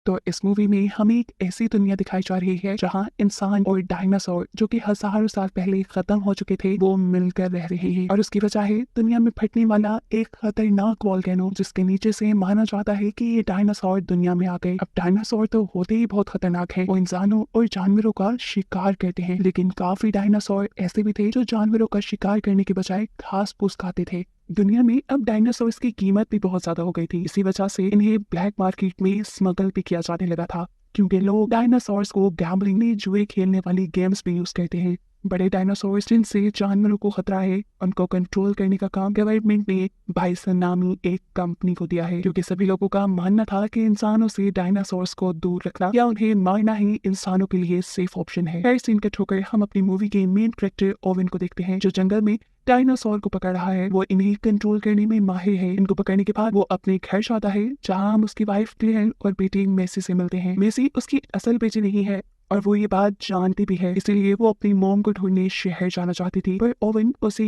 तो इस मूवी में हमें एक ऐसी दुनिया दिखाई जा रही है जहाँ इंसान और डायनासोर जो कि हजारों साल पहले खत्म हो चुके थे वो मिलकर रह रहे हैं और उसकी वजह है दुनिया में फटने वाला एक खतरनाक वोल्केनो जिसके नीचे से माना जाता है कि ये डायनासोर दुनिया में आ गए। अब डायनासोर तो होते ही बहुत खतरनाक है, वो इंसानों और जानवरों का शिकार करते हैं, लेकिन काफी डायनासोर ऐसे भी थे जो जानवरों का शिकार करने के बजाय घास फूस खाते थे। दुनिया में अब डायनासोर्स की कीमत भी बहुत ज्यादा हो गई थी, इसी वजह से इन्हें ब्लैक मार्केट में स्मगल भी किया जाने लगा था, क्योंकि लोग डायनासोर्स को गैम्बलिंग में जुए खेलने वाली गेम्स में यूज करते हैं। बड़े डायनासोर्स जिनसे जानवरों को खतरा है उनको कंट्रोल करने का काम गवर्नमेंट ने बाइसन नामी एक कंपनी को दिया है, क्योंकि सभी लोगों का मानना था कि इंसानों से डायनासोर्स को दूर रखना या उन्हें मारना ही इंसानों के लिए सेफ ऑप्शन है। हर सीन कट होकर हम अपनी मूवी के मेन कैरेक्टर ओवेन को देखते हैं जो जंगल में डायनासोर को पकड़ रहा है। वो इन्हें कंट्रोल करने में माहिर है। इनको पकड़ने के बाद वो अपने घर जाता है जहाँ हम उसकी वाइफ क्लेयर और बेटी मेसी से मिलते हैं। मेसी उसकी असल बेटी नहीं है और वो ये बात जानती भी है, इसीलिए वो अपनी मॉम को ढूंढने शहर जाना चाहती थी। पर ओवन उसे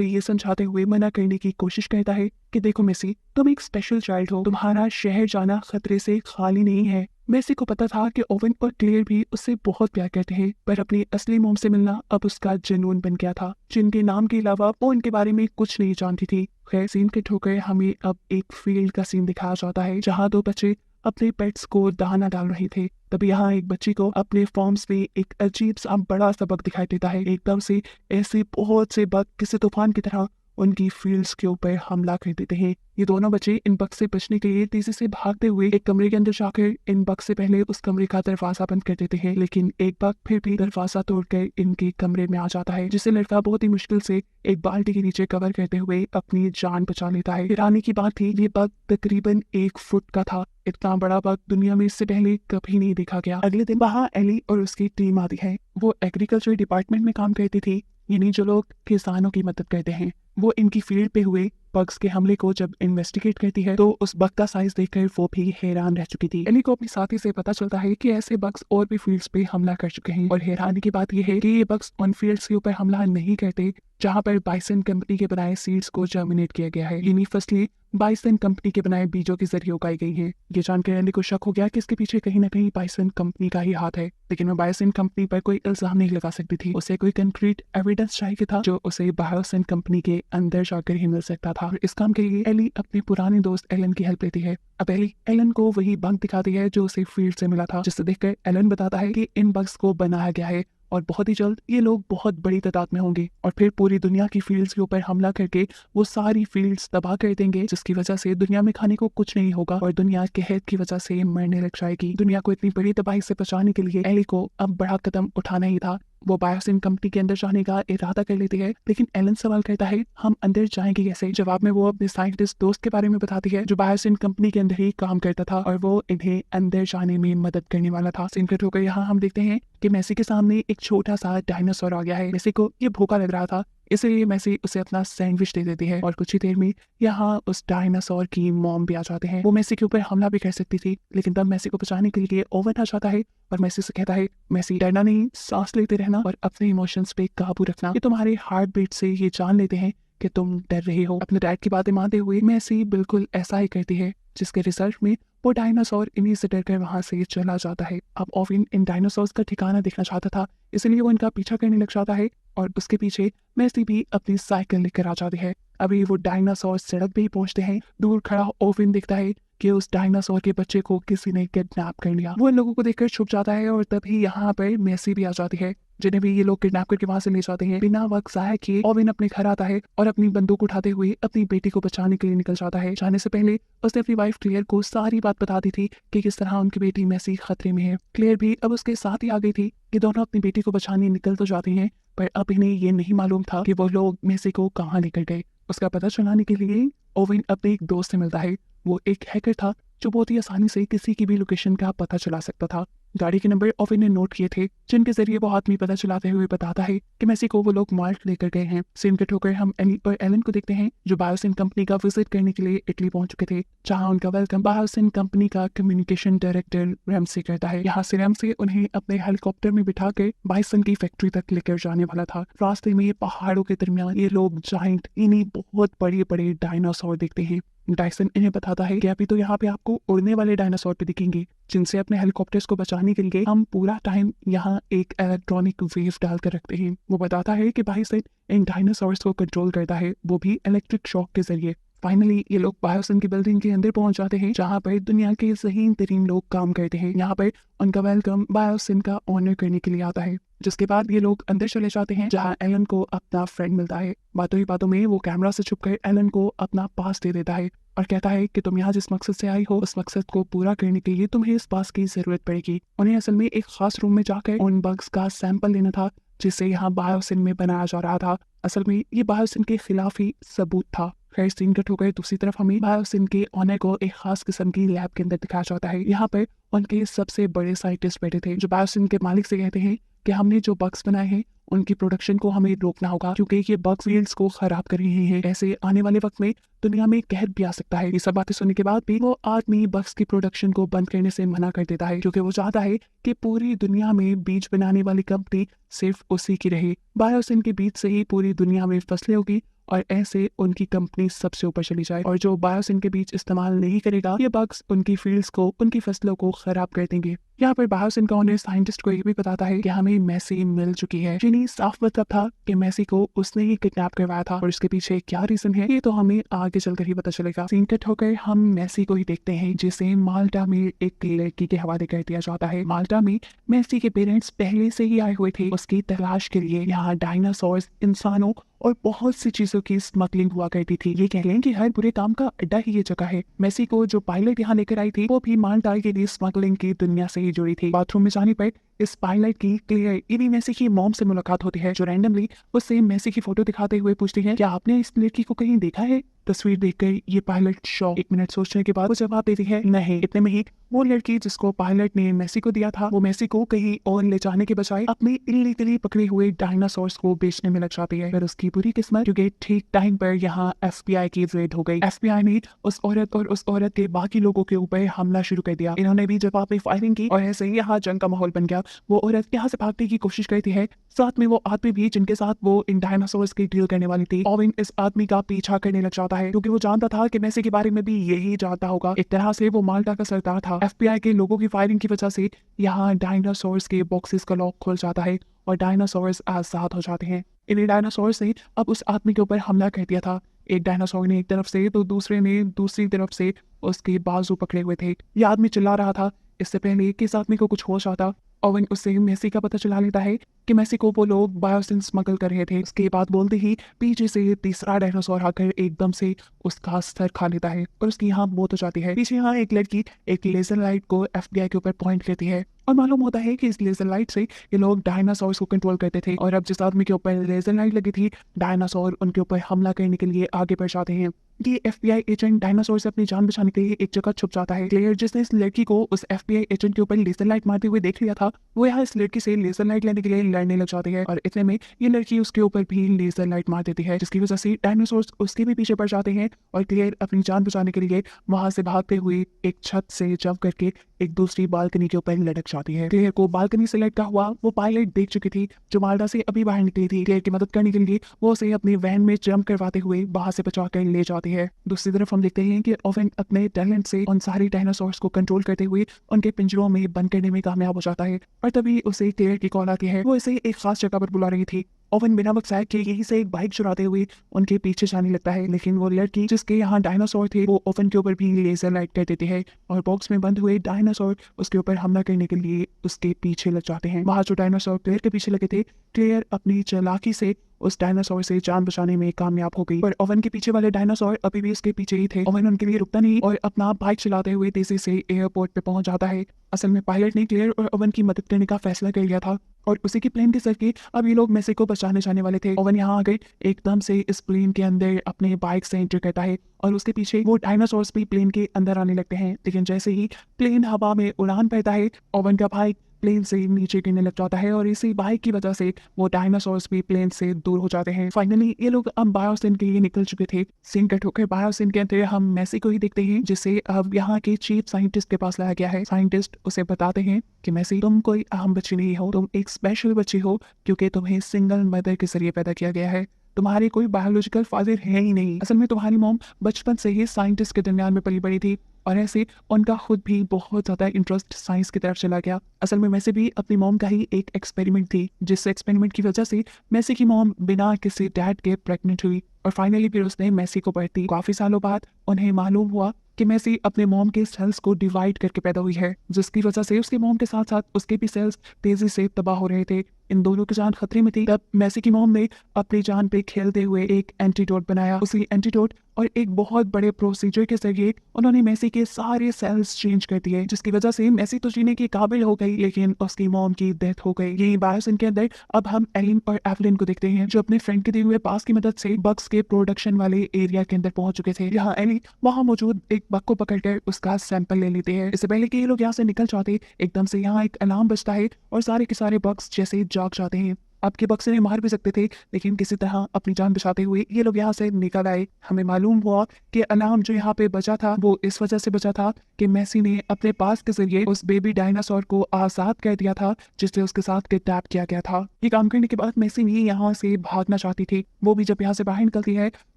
ये समझाते हुए मना करने की कोशिश करता है कि देखो मेसी, तुम एक स्पेशल चाइल्ड हो, तुम्हारा शहर जाना खतरे से खाली नहीं है। मेसी को पता था कि ओवन और क्लेयर भी उससे बहुत प्यार करते हैं, पर अपनी असली मोम से मिलना अब उसका जुनून बन गया था, जिनके नाम के अलावा वो उनके बारे में कुछ नहीं जानती थी। खैर सीन के ठोकर हमें अब एक फील्ड का सीन दिखाया जाता है जहाँ दो बच्चे अपने पेट्स को दाना डाल रहे थे। तभी यहाँ एक बच्ची को अपने फॉर्म्स में एक अजीब सा बड़ा सा बग दिखाई देता है। एकदम से ऐसे बहुत से बग किसी तूफान की तरह उनकी फील्ड्स के ऊपर हमला कर देते हैं। ये दोनों बच्चे इन बग से बचने के लिए तेजी से भागते हुए एक कमरे के अंदर जाकर इन बग से पहले उस कमरे का दरवाजा बंद कर देते हैं, लेकिन एक बग फिर भी दरवाजा तोड़कर इनके कमरे में आ जाता है, जिसे लड़का बहुत ही मुश्किल से एक बाल्टी के नीचे कवर करते हुए अपनी जान बचा लेता है। हैरानी की बात थी ये बग तकरीबन 1 फुट का था। इतना बड़ा बग दुनिया में इससे पहले कभी नहीं देखा गया। अगले दिन वहाँ एली और उसकी टीम आती है। वो एग्रीकल्चर डिपार्टमेंट में काम करती थी, यानी जो लोग किसानों की मदद करते हैं। वो इनकी फील्ड पे हुए बग्स के हमले को जब इन्वेस्टिगेट करती है तो उस बग का साइज देखकर वो भी हैरान रह चुकी थी। एली को अपने साथी से पता चलता है कि ऐसे बग्स और भी फील्ड्स पे हमला कर चुके हैं, और हैरानी की बात यह है कि ये बग्स उन फील्ड्स के ऊपर हमला नहीं करते जहाँ पर बाइसन कंपनी के बनाए सीड्स को जर्मिनेट किया गया है, यानी फसलें बाइसन कंपनी के बनाए बीजों के जरिए उगाई गई हैं। ये जानकर एली को शक हो गया कि इसके पीछे कहीं ना कहीं बाइसन कंपनी का ही हाथ है, लेकिन वो बाइसन कंपनी पर कोई इल्जाम नहीं लगा सकती थी। उसे कोई कंक्रीट एविडेंस चाहिए था जो उसे बायोसन कंपनी के अंदर जाकर ही मिल सकता था। इस काम के लिए एली अपने पुराने दोस्त एलन की हेल्प लेती है। अब एली एलन को वही बग दिखाती है जो उसे फील्ड से मिला था, जिसे देखकर एलन बताता है कि इन बग्स को बनाया गया है और बहुत ही जल्द ये लोग बहुत बड़ी तादाद में होंगे और फिर पूरी दुनिया की फील्ड्स के ऊपर हमला करके वो सारी फील्ड्स तबाह कर देंगे, जिसकी वजह से दुनिया में खाने को कुछ नहीं होगा और दुनिया कहत की वजह से मरने लग जाएगी। दुनिया को इतनी बड़ी तबाही से बचाने के लिए एली को अब बड़ा कदम उठाना ही था। वो बायोसिन कंपनी के अंदर जाने का इरादा कर लेती है, लेकिन एलन सवाल करता है हम अंदर जाएंगे कैसे। जवाब में वो अपने साइंटिस्ट दोस्त के बारे में बताती है जो बायोसिन कंपनी के अंदर ही काम करता था और वो इन्हें अंदर जाने में मदद करने वाला था। सीन कट होकर यहाँ हम देखते हैं कि मेसी के सामने एक छोटा सा डायनासोर आ गया है। मेसी को ये भूखा लग रहा था, इसलिए मेसी उसे अपना सैंडविच दे देती है और कुछ ही देर में यहाँ उस डायनासोर की मॉम भी आ जाते हैं। वो मेसी के ऊपर हमला भी कर सकती थी, लेकिन तब मेसी को बचाने के लिए ओवन आ जाता है और मेसी से कहता है मेसी डरना नहीं, सांस लेते रहना और अपने इमोशंस पे काबू रखना। ये तुम्हारे हार्ट बीट से ये जान लेते हैं कि तुम डर रहे हो। अपने डैड की बातें मानते हुए मेसी बिल्कुल ऐसा ही करती है, जिसके रिजल्ट में वो डायनासोर इन्हीं से डरकर वहां से चला जाता है। अब ओविन इन डायनासोर्स का ठिकाना देखना चाहता था, इसलिए वो इनका पीछा करने लग जाता है और उसके पीछे मेसी भी अपनी साइकिल लेकर आ जाती है। अभी वो डायनासोर सड़क पे ही पहुंचते हैं। दूर खड़ा ओविन दिखता है कि उस डायनासोर के बच्चे को किसी ने किडनैप कर लिया। वो इन लोगों को देखकर छुप जाता है और तभी यहाँ पर मेसी भी आ जाती है, जिन्हें भी ये लोग किडनैप करके वहां से ले जाते हैं। बिना वक्त जाया किए ओविन अपने घर आता है और अपनी बंदूक उठाते हुए अपनी बेटी को बचाने के लिए निकल जाता है। जाने से पहले उसने अपनी वाइफ क्लेयर को सारी बात बता दी थी कि किस तरह उनकी बेटी मेसी खतरे में है। क्लेयर भी अब उसके साथ ही आ गई थी। ये दोनों अपनी बेटी को बचाने निकल तो जाती हैं, पर अब इन्हें ये नहीं मालूम था कि वो लोग मेसी को कहाँ लेकर गए। उसका पता चलाने के लिए ओविन अपने एक दोस्त से मिलता है। वो एक हैकर था जो बहुत ही आसानी से किसी की भी लोकेशन का पता चला सकता था। गाड़ी के नंबर ओविन ने नोट किए थे, जिनके जरिए वो हाथ में पता चलाते हुए बताता है कि मेसी को वो लोग मार्क लेकर गए हैं। सीन कट होकर हम एली और एलन को देखते हैं जो बायोसिन कंपनी का विजिट करने के लिए इटली पहुंच चुके थे, जहां उनका वेलकम बायोसिन कंपनी का कम्युनिकेशन डायरेक्टर रैमसी करता है। यहाँ से रैमसी उन्हें अपने हेलीकॉप्टर में बिठाकर बाइसन की फैक्ट्री तक लेकर जाने वाला था। रास्ते में पहाड़ों के दरमियान ये लोग जाइंट इन्हीं बहुत बड़े बड़े डायनासोर देखते हैं। डायसन इन्हें बताता है कि अभी तो यहाँ पे आपको उड़ने वाले डायनासोर भी दिखेंगे, जिनसे अपने हेलीकॉप्टर्स को बचाने के लिए हम पूरा टाइम यहाँ एक इलेक्ट्रॉनिक वेव डालकर रखते हैं। वो बताता है कि बाइसन इन डायनासोर्स को कंट्रोल करता है, वो भी इलेक्ट्रिक शॉक के जरिए। फाइनली ये लोग बायोसिन की बिल्डिंग के अंदर पहुंच जाते हैं, जहाँ पर दुनिया के ज़हीन तरीन लोग काम करते हैं। यहाँ पर उनका वेलकम बायोसिन का ऑनर करने के लिए आता है, जिसके बाद ये लोग अंदर चले जाते हैं, जहाँ एलन को अपना फ्रेंड मिलता है। बातों ही बातों में वो कैमरा से छुपकर एलन को अपना पास दे देता है और कहता है कि तुम यहाँ जिस मकसद से आई हो, उस मकसद को पूरा करने के लिए तुम्हें इस पास की जरूरत पड़ेगी। उन्हें असल में एक खास रूम में जाकर उन बग्स का सैंपल लेना था, जिसे यहाँ बायोसिन में बनाया जा रहा था। असल में ये बायोसिन के खिलाफ ही सबूत था। खैर, सीन कट हो गए। दूसरी तरफ हमें बायोसिन के ऑनर को एक खास किस्म की लैब के अंदर दिखाया जाता है। यहाँ पर उनके सबसे बड़े साइंटिस्ट बैठे थे, जो बायोसिन के मालिक से कहते हैं कि हमने जो बग्स बनाए हैं उनकी प्रोडक्शन को हमें रोकना होगा, क्योंकि ये बग्स फील्ड्स को खराब कर रही हैं। ऐसे आने वाले वक्त में दुनिया में कहर भी आ सकता है। ये सब बातें सुनने के बाद भी वो आदमी बग्स की प्रोडक्शन को बंद करने से मना कर देता है, क्योंकि वो चाहता है कि पूरी दुनिया में बीज बनाने वाली कंपनी सिर्फ उसी की रहे। बायोसिन के बीज से ही पूरी दुनिया में फसलें होगी और ऐसे उनकी कंपनी सबसे ऊपर चली जाए, और जो बायोसिन के बीज इस्तेमाल नहीं करेगा, ये बग्स उनकी फील्ड्स को, उनकी फसलों को खराब कर देंगे। यहाँ पर बायोसिन का ऑनर साइंटिस्ट को ये भी बताता है कि हमें मैसी मिल चुकी है। जिन्हें साफ मतलब था कि मैसी को उसने ही किडनैप करवाया था, और इसके पीछे क्या रीजन है ये तो हमें आगे चलकर ही पता चलेगा। सीन कट होकर हम मैसी को ही देखते हैं, जिसे माल्टा में एक लड़की के हवाले कर दिया जाता है। माल्टा में मैसी के पेरेंट्स पहले से ही आए हुए थे उसकी तलाश के लिए। यहाँ डायनासोर्स, इंसानों और बहुत सी चीजों की स्मगलिंग हुआ करती थी। ये कह लें कि हर बुरे काम का अड्डा ही ये जगह है। मैसी को जो पायलट यहाँ लेकर आई थी, वो भी माल्टा के लिए स्मगलिंग की दुनिया से ही जुड़ी थी। बाथरूम में जाने पर इस पायलट की क्लियर इवी मैसी की मॉम से मुलाकात होती है, जो रैंडमली उससे मैसी की फोटो दिखाते हुए पूछती है, क्या आपने इस लड़की को कहीं देखा है? तस्वीर देखकर ये पायलट शॉक। 1 मिनट सोचने के बाद वो जवाब देती है, नहीं। इतने में ही वो लड़की जिसको पायलट ने मैसी को दिया था, वो मैसी को कहीं और ले जाने के बजाय अपने इल्लीगली पकड़े हुए डायनासोर्स को बेचने में लग जाती है। पर उसकी बुरी किस्मत, क्योंकि ठीक टाइम पर यहाँ FBI की रेड हो गई। FBI ने उस औरत और उस औरत के बाकी लोगों के ऊपर हमला शुरू कर दिया। इन्होंने भी जवाब में फायरिंग की और ऐसे ही यहाँ जंग का माहौल बन गया। वो औरत यहाँ से भागने की कोशिश करती है, साथ में वो आदमी भी जिनके साथ वो इन डायनासोर्स की डील करने वाली थी। ओवेन इस आदमी का पीछा करने लग जाता है, क्योंकि वो जानता था कि मैसी के बारे में भी यही जानता होगा। एक तरह से वो माल्टा का सरदार था। FBI के लोगों की फायरिंग की वजह से यहाँ डायनासोर्स के बॉक्सेस का लॉक खुल जाता है और डायनासोर्स आजाद हो जाते हैं। इन डायनासोर्स ने अब उस आदमी के ऊपर हमला कर दिया था। एक डायनासोर ने एक तरफ से तो दूसरे ने दूसरी तरफ से उसके बाजू पकड़े हुए थे। ये आदमी चिल्ला रहा था इससे पहले कि इस आदमी को कुछ होश आता। ओवेन उससे मैसी का पता चला लेता है कि मैसी को वो लोग बायोसिन स्मगल कर रहे थे। उसके बाद बोलते ही पीछे से तीसरा डायनासोर आकर एकदम से उसका सर खा लेता है और उसकी यहाँ मौत हो जाती है। पीछे यहाँ एक लड़की एक लेजर लाइट को FBI के ऊपर पॉइंट करती है और मालूम होता है कि इस लेजर लाइट से ये लोग डायनासोर्स को कंट्रोल करते थे, और अब जिस आदमी के ऊपर लेजर लाइट लगी थी, डायनासोर उनके ऊपर हमला करने के लिए आगे बढ़ जाते हैं। ये FBI एजेंट डायनासोर से अपनी जान बचाने के लिए एक जगह छुप जाता है। क्लेयर, जिसने इस लड़की को उस FBI एजेंट के ऊपर लेजर लाइट मारते हुए देख लिया था, वो यहाँ इस लड़की से लेजर लाइट लेने के लिए लड़ने लग जाती है, और इतने में ये लड़की उसके ऊपर भी लेजर लाइट मार देती है, जिसकी वजह से डायनासोर्स उसके भी पीछे पड़ जाते हैं। और क्लेयर अपनी जान बचाने के लिए वहां से भागते हुए एक छत से जंप करके एक दूसरी बालकनी के ऊपर लटक जाती है। क्लेयर को बालकनी से लटका हुआ वो पायलट देख चुकी थी, जो माल्टा से अभी बाहर निकली थी। क्लेयर की मदद करने के लिए वो उसे अपनी वैन में जंप करवाते हुए वहां से बचाकर ले जाती है। दूसरी तरफ हम देखते हैं कि ओवेन अपने टैलेंट से उन सारी डायनासोर्स को कंट्रोल करते हुए उनके पिंजरों में बंद करने में कामयाब हो जाता है, और तभी उसे क्लेयर की कॉल आती है। वो इसे एक खास जगह पर बुला रही थी। ओवेन बिना वक्त जाए कि यहीं से एक बाइक चुराते हुए उनके पीछे जाने लगता है, लेकिन वो लड़की जिसके यहाँ डायनासोर थे, वो ओवेन के ऊपर भी लेजर लाइट कर देती है और बॉक्स में बंद हुए डायनासोर उसके ऊपर हमला करने के लिए उसके पीछे लग जाते हैं। वहाँ जो डायनासोर क्लेयर के पीछे लगे थे, क्लेयर अपनी चालाकी से उस डायनासोर से जान बचाने में कामयाब हो गई, पर ओवेन के पीछे वाले डायनासोर अभी भी उसके पीछे ही थे। ओवेन उनके लिए रुकता नहीं और अपना बाइक चलाते हुए तेजी से एयरपोर्ट पे पहुंच जाता है। असल में पायलट ने क्लेयर और ओवेन की मदद करने का फैसला कर लिया था, और उसी की प्लेन के सर के अब ये लोग मैसी को बचाने जाने वाले थे। ओवेन यहाँ आ गए, एकदम से इस प्लेन के अंदर अपने बाइक से एंटर करता है, और उसके पीछे वो डायनासोर्स भी प्लेन के अंदर आने लगते हैं। लेकिन जैसे ही प्लेन हवा में उड़ान भरता है, ओवेन का बाइक प्लेन से नीचे गिरने लग जाता है, और इसी बाइक की वजह से वो डायनासोर्स भी प्लेन से दूर हो जाते हैं। फाइनली ये लोग अब बायोसिन के लिए निकल चुके थे। सीन कट होकर बायोसिन के अंदर हम मैसी को ही देखते हैं, जिसे अब यहाँ के चीफ साइंटिस्ट के पास लाया गया है। साइंटिस्ट उसे बताते हैं कि मैसी, तुम कोई आम बच्ची नहीं हो, तुम एक स्पेशल बच्ची हो, क्योंकि तुम्हें सिंगल मदर के जरिए पैदा किया गया है। तुम्हारे कोई बायोलॉजिकल फादर है ही नहीं। असल में तुम्हारी मॉम बचपन से ही साइंटिस्ट के दरमियान में पली बड़ी थी और ऐसे उनका खुद भी बहुत ज़्यादा इंटरेस्ट साइंस की तरफ चला गया। असल में मैसी भी अपनी मॉम का ही एक एक्सपेरिमेंट थी, जिस एक्सपेरिमेंट की वजह से मैसी की मॉम बिना किसी डैड के प्रेग्नेंट हुई और फाइनली फिर उसने मैसी को बर्थ दी। काफ़ी सालों बाद उन्हें मालूम हुआ कि मैसी अपने मॉम के सेल्स को डिवाइड करके पैदा हुई है, जिसकी वजह से उसके मॉम के साथ साथ उसके भी सेल्स तेजी से तबाह हो रहे थे। इन दोनों की जान खतरे में थी। तब मैसी की मॉम ने अपनी जान पे खेलते हुए एक एंटीडोट बनाया। उसी एंटीडोट और एक बहुत बड़े प्रोसीजर के जरिए उन्होंने मैसी के सारे सेल्स चेंज कर दिए, जिसकी वजह से मैसी तो जीने के काबिल हो गई, लेकिन उसकी मॉम की डेथ हो गई। यही बायोसिन के अंदर अब हम एलिन और एवलिन को देखते हैं, जो अपने फ्रेंड के दिए हुए पास की मदद से बग्स के प्रोडक्शन वाले एरिया के अंदर पहुंच चुके थे। यहाँ एलिन वहां मौजूद एक बग को पकड़कर उसका सैंपल ले लेते हैं। इससे पहले कि ये लोग यहाँ से निकल जाते, एकदम से यहाँ एक अलार्म बजता है और सारे के सारे बग्स जैसे जाग जाते हैं। आपके बक्से ने मार भी सकते थे, लेकिन किसी तरह अपनी जान बचाते हुए ये लोग यहाँ से निकल आए। हमें मालूम हुआ कि अलार्म जो यहाँ पे बजा था वो इस वजह से बजा था कि मैसी ने अपने पास के जरिए उस बेबी डायनासोर को आजाद कर दिया था, जिससे उसके साथ किडनैप किया गया था। ये काम करने के बाद मैसी भी यहाँ से भागना चाहती थी। वो भी जब यहाँ से बाहर निकलती है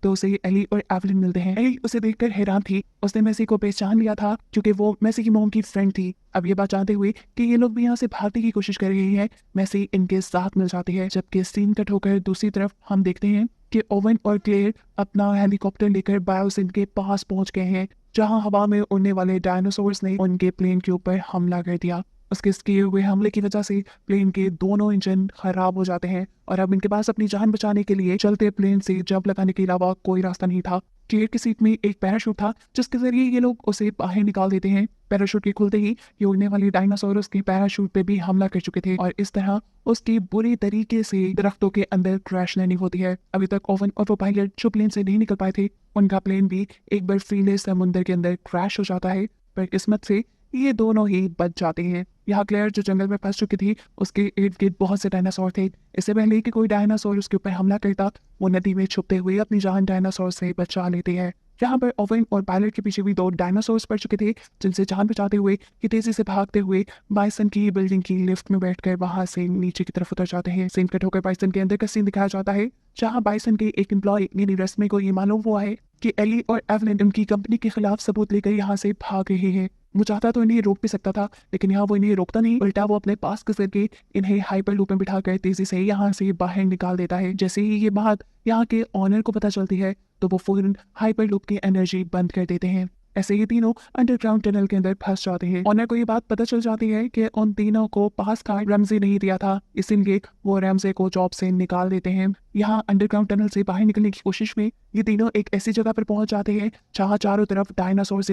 तो उसे एली और एवलिन मिलते हैं। एली उसे देखकर हैरान थी। उसने मैसी को पहचान लिया था क्योंकि वो मैसी की मॉम की फ्रेंड थी। अब ये बात जानते हुए कि ये लोग भी यहाँ से भागने की कोशिश कर रही है, मैसी इनके साथ मिल जाती है। जबकि सीन कट होकर दूसरी तरफ हम देखते हैं कि ओवन और क्लेयर अपना हेलीकॉप्टर लेकर बायोसिन के पास पहुंच गए हैं, जहां हवा में उड़ने वाले डायनासोर्स ने उनके प्लेन के ऊपर हमला कर दिया। उसके किए हुए हमले की वजह से प्लेन के दोनों इंजन खराब हो जाते हैं और अब इनके पास अपनी जान बचाने के लिए चलते प्लेन से जंप लगाने के अलावा कोई रास्ता नहीं था। क्लेयर की सीट में एक पैराशूट था, जिसके जरिए ये लोग उसे बाहर निकाल देते हैं। पैराशूट के खुलते ही ये उड़ने वाले डायनासोर उसके पैराशूट पे भी हमला कर चुके थे और इस तरह उसकी बुरी तरीके से दरख्तों के अंदर क्रैश लैंडिंग होती है। अभी तक ओवन और वो पायलट जो प्लेन से नहीं निकल पाए थे, उनका प्लेन भी एक बार फीले समुद्र के अंदर क्रैश हो जाता है, पर किस्मत से ये दोनों ही बच जाते हैं। यहाँ क्लेयर जो जंगल में फंस चुकी थी, उसके इर्द गिर्द बहुत से डायनासोर थे। इससे पहले कि कोई डायनासोर उसके ऊपर हमला करता, वो नदी में छुपते हुए अपनी जान डायनासोर से बचा लेते हैं। यहाँ पर ओवन और पायलट के पीछे भी दो डायनासोर्स पड़ चुके थे, जिनसे जान बचाते हुए ये तेजी से भागते हुए बाइसन की बिल्डिंग की लिफ्ट में बैठकर वहां से नीचे की तरफ उतर जाते हैं। सीन कट होकर बाइसन के अंदर का सीन दिखाया जाता है, जहाँ बाइसन के एक एम्प्लॉय यानी रस्मी को ये मालूम हुआ है कि एली और एवलिन उनकी कंपनी के खिलाफ सबूत लेकर यहाँ से भाग रहे हैं। वो चाहता तो इन्हें रोक भी सकता था, लेकिन यहाँ वो इन्हें रोकता नहीं, उल्टा वो अपने पास के करके इन्हें हाइपर लूप में बिठाकर तेजी से यहाँ से बाहर निकाल देता है। जैसे ही ये बात यहाँ के ऑनर को पता चलती है तो वो फौरन हाइपर लूप की एनर्जी बंद कर देते हैं। ऐसे ही तीनों अंडरग्राउंड टनल के अंदर फंस जाते हैं। ऑनर को ये बात पता चल जाती है कि उन तीनों को पास कार्ड रैमजे नहीं दिया था, इसीलिए वो रैमजे को जॉब से निकाल देते हैं। यहाँ अंडरग्राउंड टनल से बाहर निकलने की कोशिश में ये तीनों एक ऐसी जगह पर पहुंच जाते हैं जहाँ चारों तरफ डायनासोर्स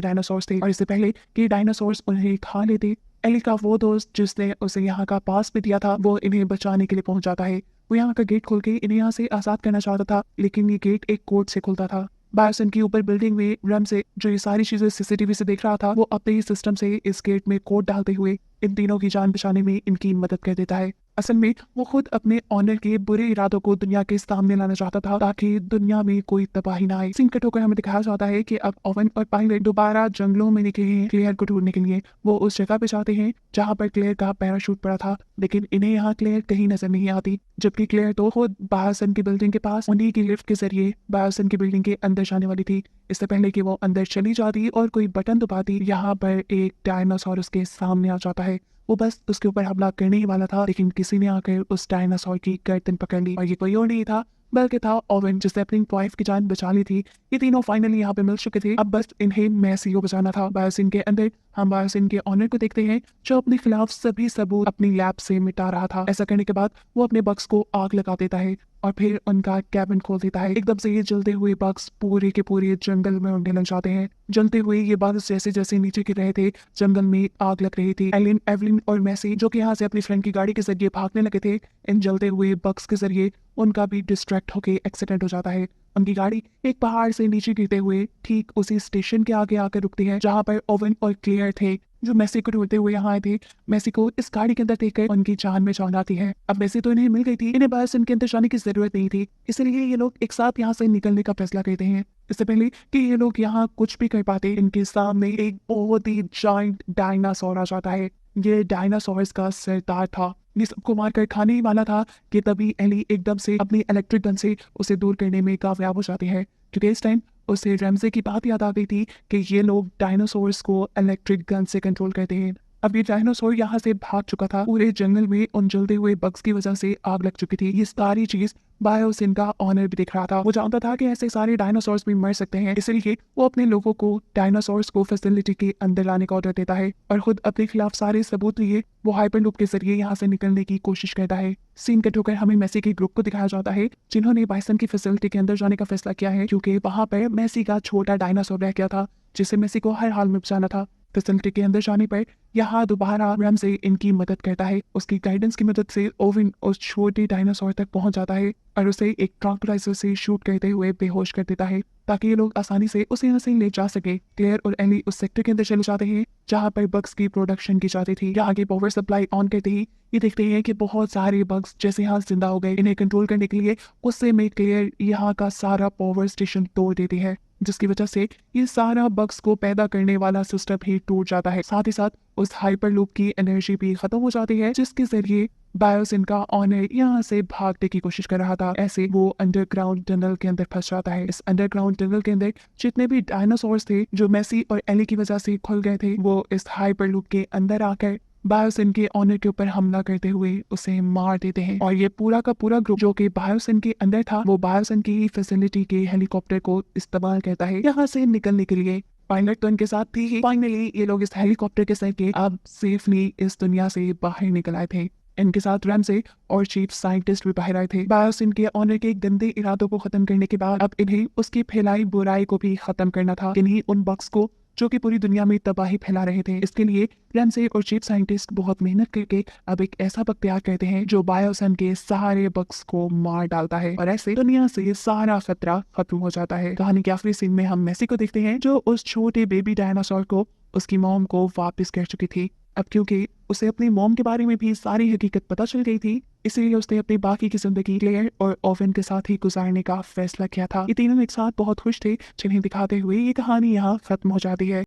थे और इससे पहले कि डायनासोर्स उन्हें खा लेते, एली का वो दोस्त जिसने उसे यहाँ का पास भी दिया था, वो इन्हें बचाने के लिए पहुंच जाता है। वो यहाँ का गेट खोल के इन्हें यहाँ से आजाद करना चाहता था, लेकिन ये गेट एक कोड से खुलता था। बायोसिन की ऊपर बिल्डिंग में रैम से जो ये सारी चीजें सीसीटीवी से देख रहा था, वो अपने ही सिस्टम से इस गेट में कोड डालते हुए इन तीनों की जान बचाने में इनकी मदद कर देता है। असल में वो खुद अपने ऑनर के बुरे इरादों को दुनिया के सामने लाना चाहता था, ताकि दुनिया में कोई तबाही ना आए। सीन कट होकर हमें दिखाया जाता है कि अब ओवन और पायलट दोबारा जंगलों में निकले हैं क्लेयर को ढूंढने के लिए। वो उस जगह पे जाते हैं जहाँ पर क्लेयर का पैराशूट पड़ा था, लेकिन इन्हें यहाँ क्लेयर कहीं नजर नहीं आती, जबकि क्लेयर तो खुद बायोसिन की बिल्डिंग के पास उन्हीं की लिफ्ट के जरिए बायोसिन की बिल्डिंग के अंदर जाने वाली थी। इससे पहले कि वो अंदर चली जाती और कोई बटन दबाती, यहाँ पर एक डायनासोर उसके सामने आ जाता है। वो बस उसके ऊपर हमला करने ही वाला था, लेकिन किसी ने आकर उस डायनासोर की गर्दन पकड़ ली और ये कोई और नहीं था बल्कि था ओवन, जिसने अपनी वाइफ की जान बचा ली थी। ये तीनों फाइनली यहाँ पे मिल चुके थे, अब बस इन्हें मैसी को बचाना था। बायोसिन के अंदर हम बायोसिन के ऑनर को देखते हैं, जो अपने खिलाफ सभी सबूत अपनी लैब से मिटा रहा था। ऐसा करने के बाद वो अपने बक्स को आग लगा देता है और फिर उनका कैबिन खोल देता है। एकदम से ये जलते हुए बक्स पूरे के पूरे जंगल में उड़ने लग जाते हैं। जलते हुए ये बक्स जैसे जैसे नीचे गिर रहे थे, जंगल में आग लग रही थी। एलिन, एवलिन और मैसी जो कि यहाँ से अपनी फ्रेंड की गाड़ी के जरिए भागने लगे थे, इन जलते हुए बक्स के जरिए उनका भी डिस्ट्रैक्ट होके एक्सीडेंट हो जाता है। उनकी गाड़ी एक पहाड़ से नीचे गिरते हुए ठीक उसी स्टेशन के आगे आकर रुकती है जहाँ पर ओवन और क्लेयर थे, जो मैसी को ढूंढते हुए यहाँ आए थे। मैसी को इस गाड़ी के अंदर देखकर उनकी जान में जान आती है। अब मैसी तो इन्हें मिल गई थी, इन्हें बायोसिन के अंदर जाने की जरूरत नहीं थी, इसलिए ये लोग एक साथ यहाँ से निकलने का फैसला करते हैं। इससे पहले कि ये लोग यहाँ कुछ भी कर पाते, इनके सामने एक बहुत ही जायंट डायनासोर आ जाता है। ये डायनासोर्स का सरदार था, ये सबको मारकर खाने ही वाला था कि तभी एली एकदम से अपनी इलेक्ट्रिक गन से उसे दूर करने में कामयाब हो जाती है, क्योंकि इस टाइम उसे रैमजे की बात याद आ गई थी कि ये लोग डायनासोर्स को इलेक्ट्रिक गन से कंट्रोल करते हैं। अब ये डायनासोर यहाँ से भाग चुका था, पूरे जंगल में उन जलते हुए बग्स की वजह से आग लग चुकी थी। ये सारी चीज बायोसिन का ऑनर भी दिख रहा था। वो जानता था कि ऐसे सारे डायनासोर्स भी मर सकते हैं, इसलिए वो अपने लोगों को डायनासोर्स को फैसिलिटी के अंदर लाने का ऑर्डर देता है और खुद अपने खिलाफ सारे सबूत लिए वो हाइपरलूप के जरिए यहाँ से निकलने की कोशिश करता है। सीन कट होकर हमें मेसी के ग्रुप को दिखाया जाता है जिन्होंने बाइसन की फैसिलिटी के अंदर जाने का फैसला किया है, क्योंकि वहां पर मेसी का छोटा डायनासोर रह गया था जिसे मेसी को हर हाल में बचाना था। फैसिलिटी के अंदर जाने पर यहाँ दोबारा रैमजे इनकी मदद करता है। उसकी गाइडेंस की मदद से ओविन उस छोटे डायनासोर तक पहुंच जाता है और उसे एक ट्रैंक्विलाइजर से शूट करते हुए बेहोश कर देता है ताकि ये लोग आसानी से उसे यहाँ से ले जा सके। क्लेयर और एली उस सेक्टर के अंदर चले जाते हैं जहाँ पर बग्स की प्रोडक्शन की जाती थी। यहाँ आगे पावर सप्लाई ऑन करते ही ये देखते हैं कि बहुत सारे बग्स जैसे यहाँ जिंदा हो गए। इन्हें कंट्रोल करने के लिए गुस्से में क्लेयर यहाँ का सारा पावर स्टेशन तोड़ देती है, जिसकी वजह से ये सारा बग्स को पैदा करने वाला सिस्टम ही टूट जाता है। साथ ही साथ उस हाइपरलूप की एनर्जी भी खत्म हो जाती है, जिसके जरिए बायोसिन का ऑनर यहाँ से भागने की कोशिश कर रहा था। ऐसे वो अंडरग्राउंड टनल के अंदर फंस जाता है। इस अंडरग्राउंड टनल के अंदर जितने भी डायनासोर्स थे जो मेसी और एली की वजह से खुल गए थे, वो इस हाइपरलूप के अंदर आकर बायोसिन के ऑनर के ऊपर हमला करते हुए उसे मार देते हैं। और ये पूरा का पूरा ग्रुप जो कि बायोसिन के अंदर था, वो बायोसिन की फैसिलिटी के हेलीकॉप्टर को इस्तेमाल करता है यहाँ से निकलने के लिए। पायलट तो इनके साथ थी ही। फाइनली ये लोग इस हेलीकॉप्टर के सहारे अब सेफली इस दुनिया से बाहर निकल आए थे। इनके साथ रैमजे और चीफ साइंटिस्ट भी बाहर आए थे। बायोसिन के ऑनर के गंदे इरादों को खत्म करने के बाद अब इन्हें उसकी फैलाई बुराई को भी खत्म करना था, इन्हीं उन बग्स को जो कि पूरी दुनिया में तबाही फैला रहे थे। इसके लिए रैमजे और चीफ साइंटिस्ट बहुत मेहनत करके अब एक ऐसा बग तैयार करते हैं जो बायोसिन के सारे बग्स को मार डालता है और ऐसे दुनिया से सारा खतरा खत्म हो जाता है। कहानी के आखिरी सीन में हम मेसी को देखते हैं जो उस छोटे बेबी डायनासोर को उसकी मॉम को वापस कर चुकी थी। अब क्योंकि उसे अपनी मॉम के बारे में भी सारी हकीकत पता चल गई थी, इसलिए उसने अपनी बाकी की जिंदगी क्लेयर और ओवेन के साथ ही गुजारने का फैसला किया था। ये तीनों एक साथ बहुत खुश थे, जिन्हें दिखाते हुए ये कहानी यहाँ खत्म हो जाती है।